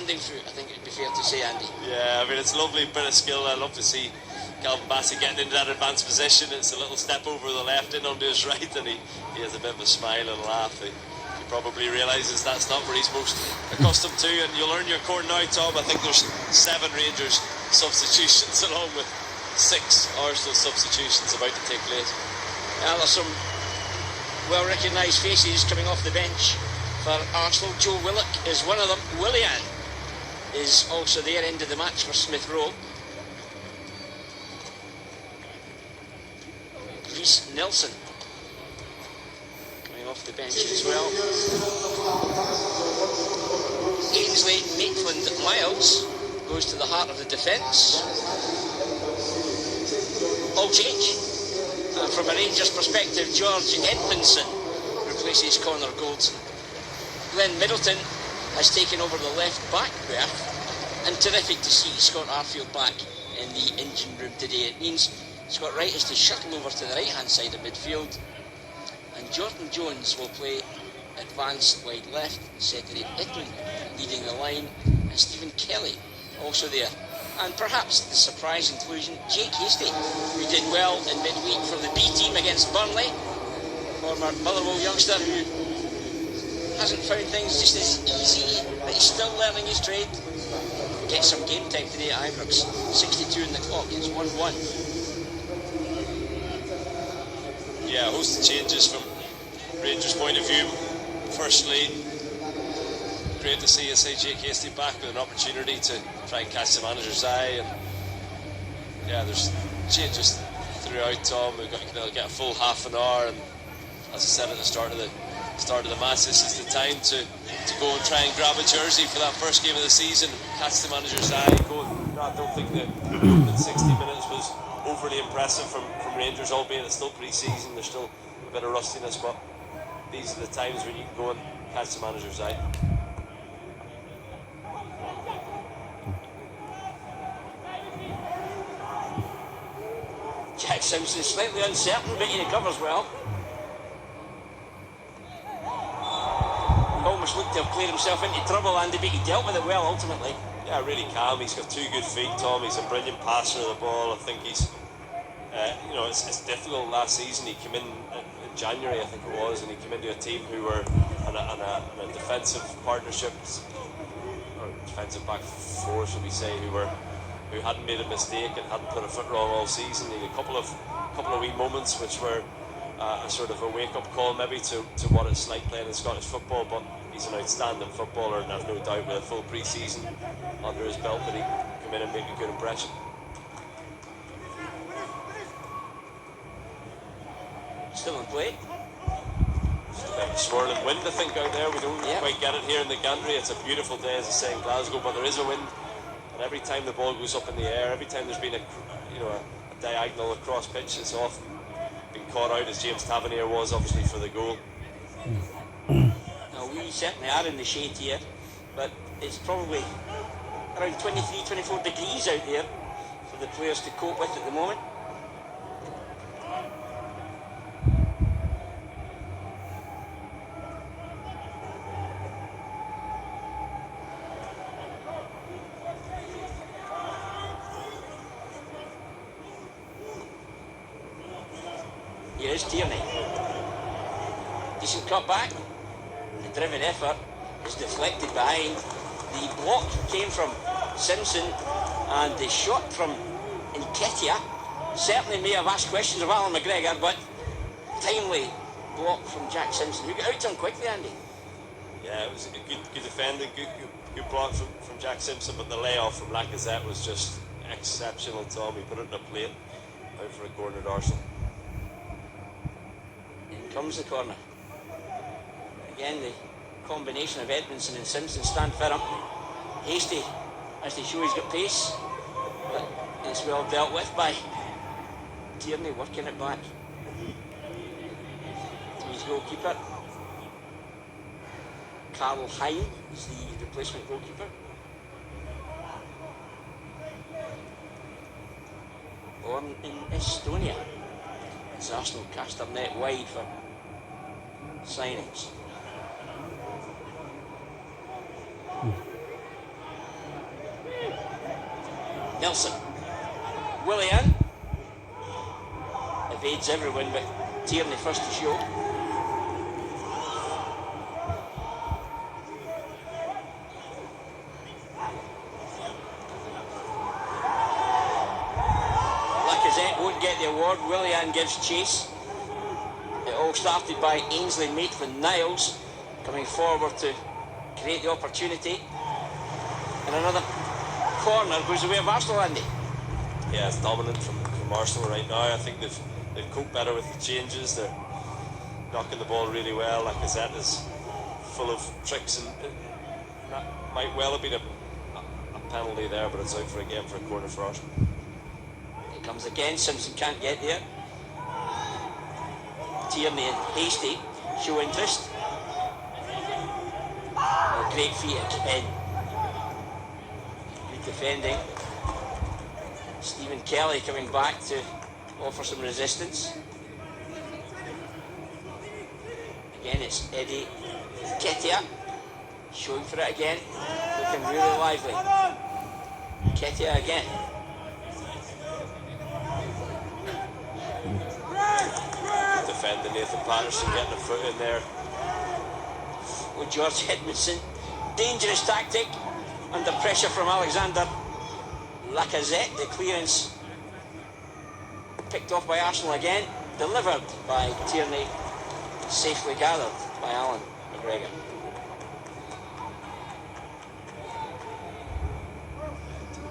pounding through, I think it'd be fair to say, Andy. Yeah, I mean, it's a lovely bit of skill. I love to see Calvin Bassey getting into that advanced position. It's a little step over the left, in onto his right, and he has a bit of a smile and a laugh. He probably realises that's not where he's most accustomed to, and you'll earn your corn now, Tom. I think there's 7 Rangers substitutions along with 6 Arsenal substitutions about to take place. Well, there's some well recognised faces coming off the bench for Arsenal. Joe Willock is one of them. Willian is also there, end of the match for Smith Rowe. Reece Nelson coming off the bench as well. Ainsley Maitland-Miles goes to the heart of the defence. All change. From a Rangers perspective, George Edmondson replaces Connor Goldson. Glenn Middleton has taken over the left back berth, and terrific to see Scott Arfield back in the engine room today. It means Scott Wright is to shuttle over to the right hand side of midfield, and Jordan Jones will play advanced wide left, Cedric Edlund leading the line, and Stephen Kelly also there. And perhaps the surprise inclusion, Jake Hastie, who did well in midweek for the B team against Burnley, former Motherwell youngster who hasn't found things just as easy, but he's still learning his trade. Get some game time today at Ibrox. 62 in the clock, it's 1-1. Yeah, a host of changes from Rangers' point of view. Firstly, great to see Jake Hastie back with an opportunity to try and catch the manager's eye. And yeah, there's changes throughout, Tom. They'll get a full half an hour, and as I said at the start of the match, this is the time to go and try and grab a jersey for that first game of the season, catch the manager's eye. I don't think that 60 minutes was overly impressive from Rangers, albeit it's still pre-season. There's still a bit of rustiness, but these are the times when you can go and catch the manager's eye. Jack Simpson slightly uncertain, but he recovers well. He almost looked to have played himself into trouble, Andy, but he dealt with it well ultimately. Yeah, really calm. He's got 2 good feet, Tom. He's a brilliant passer of the ball. I think he's, it's difficult. Last season he came in January, I think it was, and he came into a team who were on a defensive partnership, or defensive back 4, should we say, who hadn't made a mistake and hadn't put a foot wrong all season. He had a couple of wee moments which were a sort of a wake-up call maybe to what it's like playing in Scottish football, but he's an outstanding footballer, and I've no doubt with a full pre-season under his belt that he can come in and make a good impression. Still in play. Just a bit of a swirling wind, I think, out there. We don't quite get it here in the Gantry. It's a beautiful day, as I say, in Glasgow, but there is a wind. And every time the ball goes up in the air, every time there's been a diagonal across pitch, it's often been caught out, as James Tavernier was, obviously, for the goal. Now, we certainly are in the shade here, but it's probably around 23, 24 degrees out there for the players to cope with at the moment. Here is Tierney. Decent cut back. The driven effort is deflected behind. The block came from Simpson, and the shot from Nketiah certainly may have asked questions of Alan McGregor, but timely block from Jack Simpson, who got out to him quickly, Andy. Yeah, it was a good defending, good block from Jack Simpson, but the layoff from Lacazette was just exceptional, Tom. He put it in a plate, out for a corner at Arsenal. In comes the corner. Again, the combination of Edmondson and Simpson stand firm. Hastie, as they show, he's got pace, but it's well dealt with by Tierney, working it back to his goalkeeper. Karl Hein is the replacement goalkeeper. Born in Estonia. As Arsenal cast their net wide for signings. Nelson. Willian evades everyone but Tierney first to show. Lacazette won't get the award. Willian gives chase. It all started by Ainsley Maitland-Niles coming forward to create the opportunity. And another corner goes the way of Arsenal, Andy. Yeah, it's dominant from Arsenal right now. I think they've coped better with the changes. They're knocking the ball really well. Lacazette is full of tricks, and that might well have been a penalty there, but it's out for again for a corner for Arsenal. It comes again. Simpson can't get there. Tierney and Hasty show interest. A great feat again. Good defending. Stephen Kelly coming back to offer some resistance. Again, it's Eddie Ketia showing for it again, looking really lively. Ketia again. Defending Nathan Patterson, getting a foot in there. With George Edmondson. Dangerous tactic under pressure from Alexander Lacazette. The clearance picked off by Arsenal again, delivered by Tierney, safely gathered by Alan McGregor.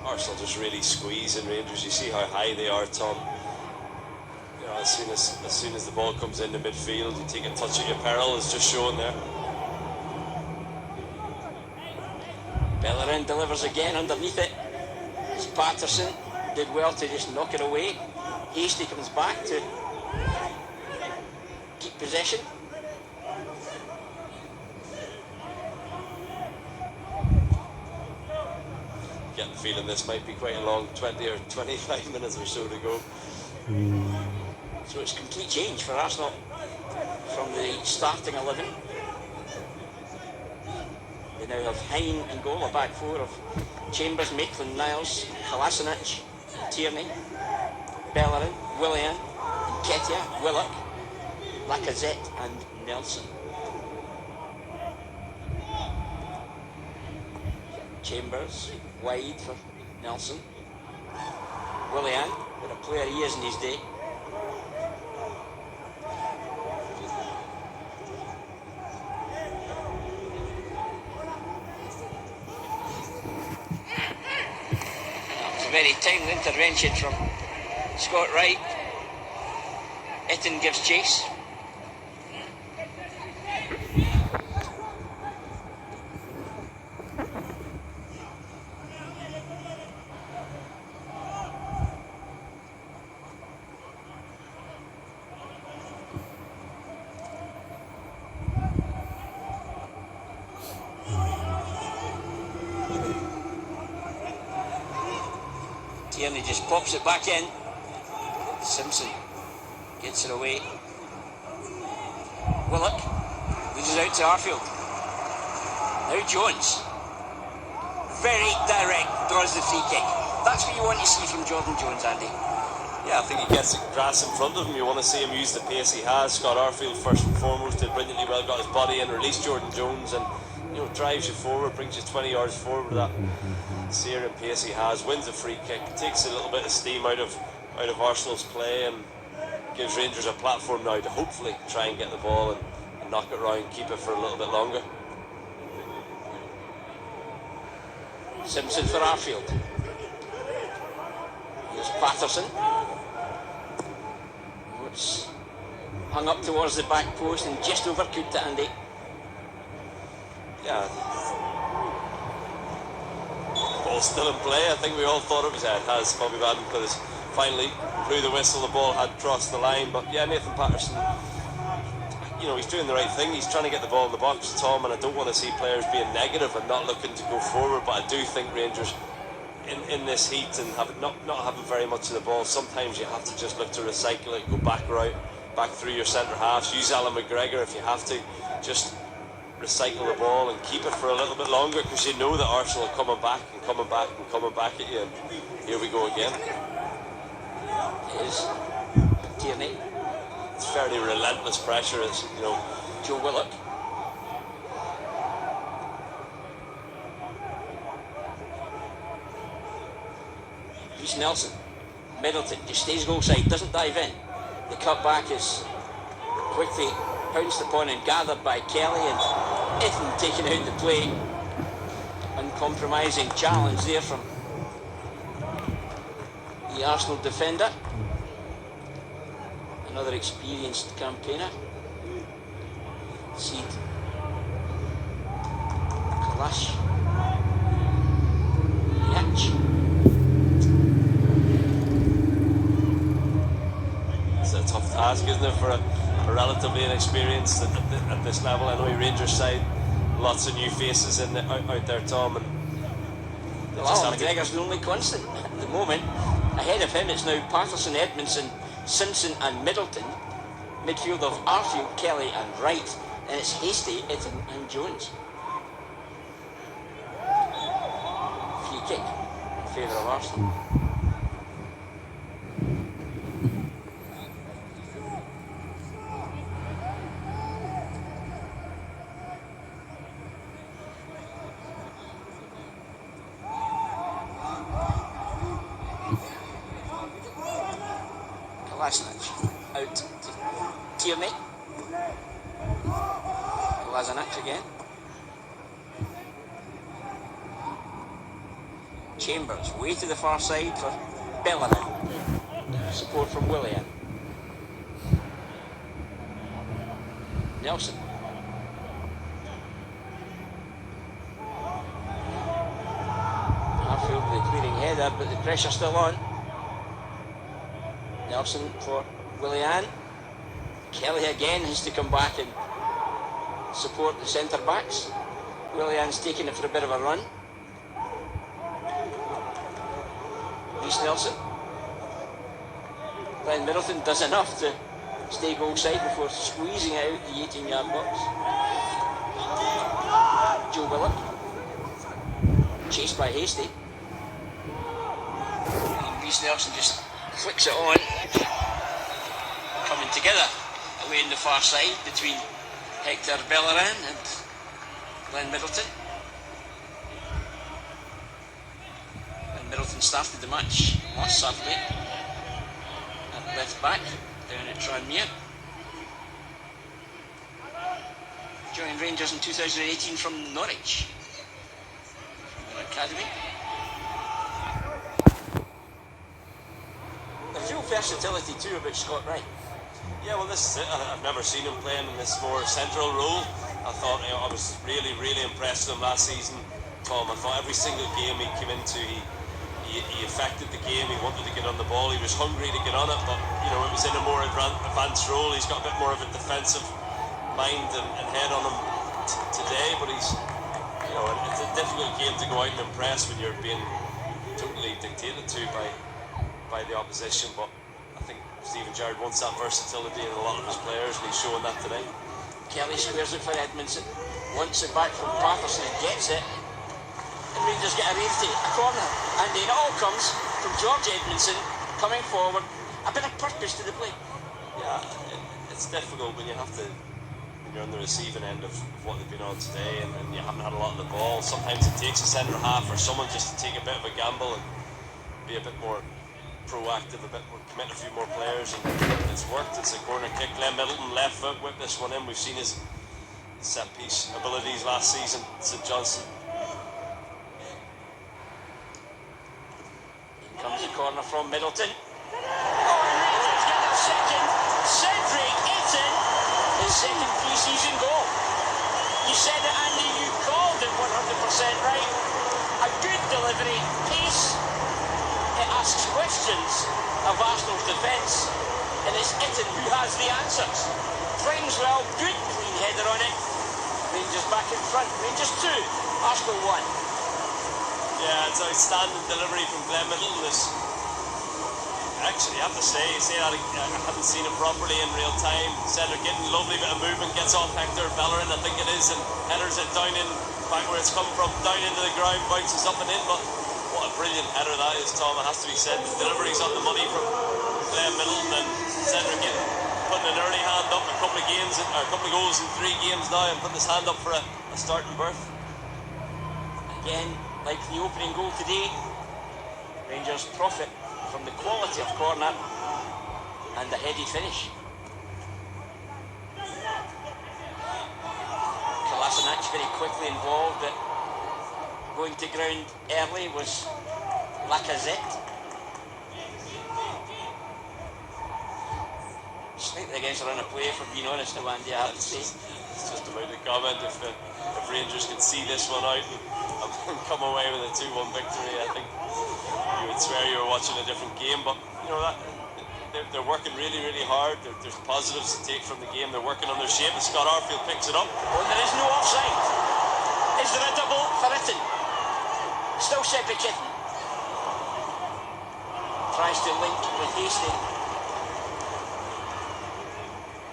Arsenal just really squeezing Rangers. You see how high they are, Tom. You know, as soon as the ball comes into midfield, you take a touch at your peril, as just shown there. Bellerin delivers again underneath it. It's Patterson did well to just knock it away. Hasty comes back to keep possession. Get the feeling this might be quite a long 20 or 25 minutes or so to go. So it's complete change for Arsenal from the starting 11. They now have Hine and goal, a back four of Chambers, Maitland-Niles, Kolasinac, Tierney, Bellerin, Willian, Ketia, Willock, Lacazette and Nelson. Chambers, wide for Nelson. Willian, what a player he is in his day. Very timely intervention from Scott Wright. Itten gives chase. Tierney just pops it back in. Simpson gets it away. Willock loses out to Arfield. Now Jones. Very direct, draws the free kick. That's what you want to see from Jordan Jones, Andy. Yeah, I think he gets the grass in front of him. You want to see him use the pace he has. Scott Arfield, first and foremost, did brilliantly well, got his body in, released Jordan Jones, and drives you forward, brings you 20 yards forward with that searing pace he has, wins a free kick, takes a little bit of steam out of Arsenal's play, and gives Rangers a platform now to hopefully try and get the ball and knock it round, keep it for a little bit longer. Simpson for Arfield. Here's Patterson. It's hung up towards the back post and just overcooked it, Andy. Yeah. Ball's still in play. I think we all thought it was it has. Bobby Madden because finally blew the whistle. The ball had crossed the line, but yeah, Nathan Patterson, he's doing the right thing. He's trying to get the ball in the box, Tom, and I don't want to see players being negative and not looking to go forward. But I do think Rangers, in this heat and not having very much of the ball, sometimes you have to just look to recycle it, go back through your centre halves, use Alan McGregor if you have to, just recycle the ball and keep it for a little bit longer, because you know that Arsenal are coming back and coming back and coming back at you. And here we go again. It is Tierney. It's fairly relentless pressure. It's, you know, Joe Willock. Reece Nelson. Middleton just stays goal side, doesn't dive in. The cut back is quickly pounced upon and gathered by Kelly, and Ethan taking out the play. Uncompromising challenge there from the Arsenal defender. Another experienced campaigner. Seed. Kalash. Yach. It's a tough task, isn't it, for a relatively inexperienced at this level. I know Rangers side, lots of new faces out there, Tom. And well, McGregor's the only constant at the moment. Ahead of him it's now Patterson, Edmondson, Simpson and Middleton. Midfield of Arfield, Kelly and Wright. And it's Hasty, Itten and Jones. Free kick in favour of Arsenal. Out to Tierney. Lazanac again. Chambers way to the far side for Bellerin. Support from Willian. Nelson. Arfield the clearing header, but the pressure still on. Nelson for Willian. Kelly again has to come back and support the centre backs. Willian's taking it for a bit of a run. Reece Nelson. Glenn Middleton does enough to stay goal side before squeezing it out the 18-yard box. Joe Willock. Chased by Hasty. And Reece Nelson just flicks it on. Coming together away on the far side between Hector Bellerin and Glenn Middleton. And Middleton started the match last Saturday at left back down at Tranmere. Joined Rangers in 2018 from Norwich, from their academy. There's real versatility too about Scott Wright. yeah, well, this is it. I've never seen him playing in this more central role. I thought, you know, I was really impressed with him last season, Tom. I thought every single game he came into, he affected the game. He wanted to get on the ball. He was hungry to get on it, but you know, it was in a more advanced role. He's got a bit more of a defensive mind and head on him today, but he's, you know, it's a difficult game to go out and impress when you're being totally dictated to by the opposition. But I think Steven Gerrard wants that versatility in a lot of his players, and he's showing that today. Kelly squares it for Edmondson. Wants it back from Patterson and gets it. And Rangers get a corner. And then it all comes from George Edmondson coming forward. A bit of purpose to the play. Yeah, it's difficult when you have to, when you're on the receiving end of what they've been on today, and you haven't had a lot of the ball. Sometimes it takes a centre half or someone just to take a bit of a gamble and be a bit more proactive, a bit more, commit a few more players, and it's worked. It's a corner kick. Glenn Middleton left foot whipped this one in. We've seen his set piece abilities last season. St Johnson. In comes the corner from Middleton. Oh, and Rangers get their second. Cedric Itten, his second pre-season goal. You said it, Andy. You called it 100% right. A good delivery, pace. It asks questions of Arsenal's defence, and it's Itten who has the answers. Frames well, good clean header on it. Rangers back in front. Rangers 2, Arsenal 1. Yeah, it's outstanding delivery from Glenn Middleton. Actually, I have to say that I haven't seen it properly in real time. Cedric getting lovely bit of movement, gets off Hector Bellerin, I think it is, and headers it down in, back where it's come from, down into the ground, bounces up and in, but what a brilliant header that is, Tom, it has to be said. The delivery's on the money from Glenn Middleton, and Cedric putting an early hand up, a couple of goals in 3 games now, and putting his hand up for a starting berth. Again, like the opening goal today, Rangers profit from the quality of corner and the heady finish. Kolasinac very quickly involved, but going to ground early was Lacazette. Slightly against a run of play, for being honest, Andy, I have to say. It's just about to comment, if Rangers could see this one out and come away with a 2-1 victory, I think you would swear you were watching a different game. But you know that they're working really, really hard. There's positives to take from the game. They're working on their shape, and Scott Arfield picks it up. Oh, there is no offside. Is there a double for Itten? Still Cedric Itten. Tries to link with Hasty.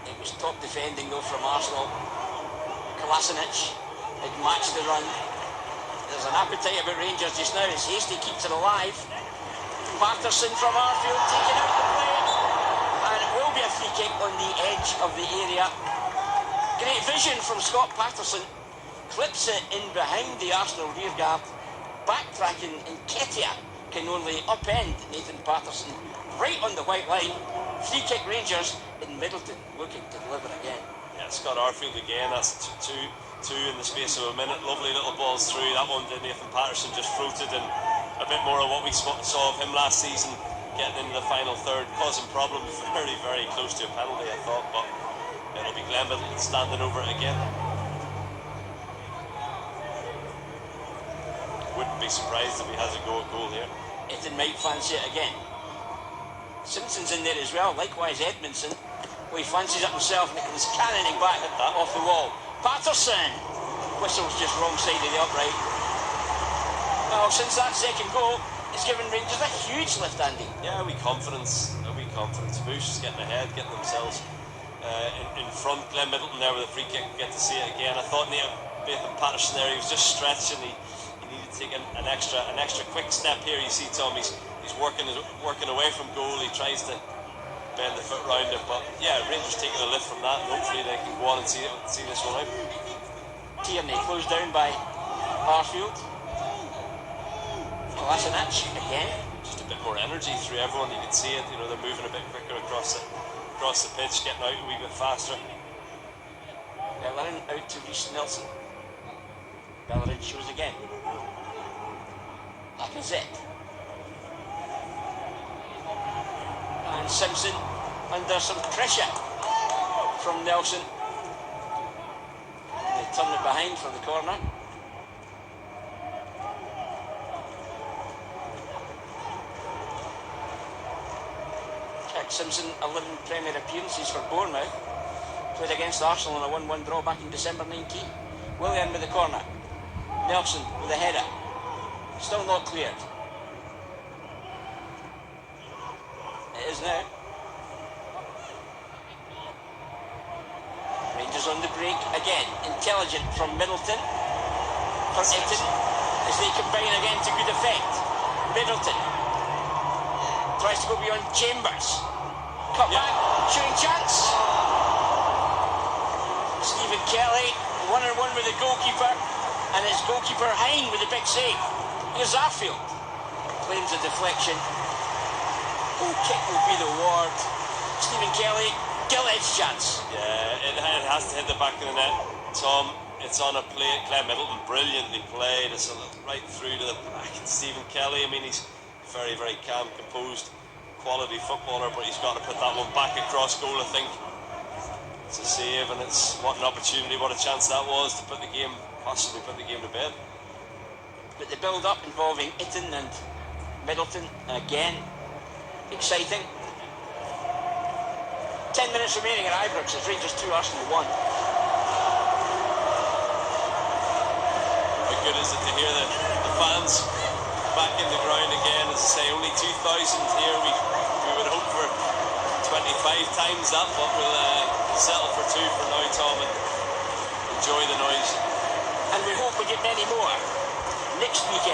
It was top defending though from Arsenal. Kolasinac had matched the run. There's an appetite about Rangers just now as Hasty keeps it alive. Patterson from Arfield taking out the play, and it will be a free kick on the edge of the area. Great vision from Scott Patterson, clips it in behind the Arsenal rearguard, backtracking, and Ketia can only upend Nathan Patterson right on the white line. Free kick Rangers, in Middleton looking to deliver again. Yeah, Scott Arfield again, that's two in the space of a minute. Lovely little balls through. That one did Nathan Patterson, just floated, and a bit more of what we saw of him last season, getting into the final third, causing problems. Very, very close to a penalty, I thought, but it'll be Glenn Middleton standing over it again. Wouldn't be surprised if he has a goal here. Itten might fancy it again. Simpson's in there as well, likewise Edmondson. Well, he fancies it himself, and it comes cannoning back off the wall. Patterson! Whistle's just wrong side of the upright. Well, since that second goal, it's given Rangers a huge lift, Andy. Yeah, a wee confidence. Bush is getting ahead, getting themselves in front. Glenn Middleton there with a free kick, get to see it again. I thought Nathan Patterson there, he was just stretching. He needed to take an extra quick step here. You see Tom, he's working away from goal. He tries to bend the foot round it, but yeah, Rangers taking a lift from that, and hopefully they can go on and see this one out. Tierney closed down by Arfield. Kolasinac again. Just a bit more energy through everyone. You can see it. You know, they're moving a bit quicker across the pitch, getting out a wee bit faster. Bellerin out to Reece Nelson. Bellerin shows again. Lacazette. And Simpson under some pressure from Nelson. They turn it behind for the corner. Simpson, 11 Premier appearances for Bournemouth. Played against Arsenal in a 1-1 draw back in December 19. Willian with the corner. Nelson with the header. Still not cleared. It is now. Rangers on the break again. Intelligent from Middleton. For Itten as they combine again to good effect. Middleton tries to go beyond Chambers. Cut back, shooting chance. Stephen Kelly, 1-on-1 with the goalkeeper, and his goalkeeper Hine with the big save. Here's Arfield. Claims a deflection. Goal kick will be the award. Stephen Kelly, gilt-edged chance. Yeah, it has to hit the back of the net. Tom, it's on a play. Glenn Middleton brilliantly played. It's right through to the back. And Stephen Kelly, I mean, he's very, very calm, composed, quality footballer, but he's got to put that one back across goal, I think. It's a save, and it's what an opportunity, what a chance that was to possibly put the game to bed. But the build-up involving Itten and Middleton, again, exciting. 10 minutes remaining at Ibrox. It's Rangers 2, Arsenal 1. How good is it to hear the fans back in the ground again. As I say, only 2,000 here. We would hope for 25 times that, but we'll settle for 2 for now, Tom, and enjoy the noise. And we hope we get many more next weekend.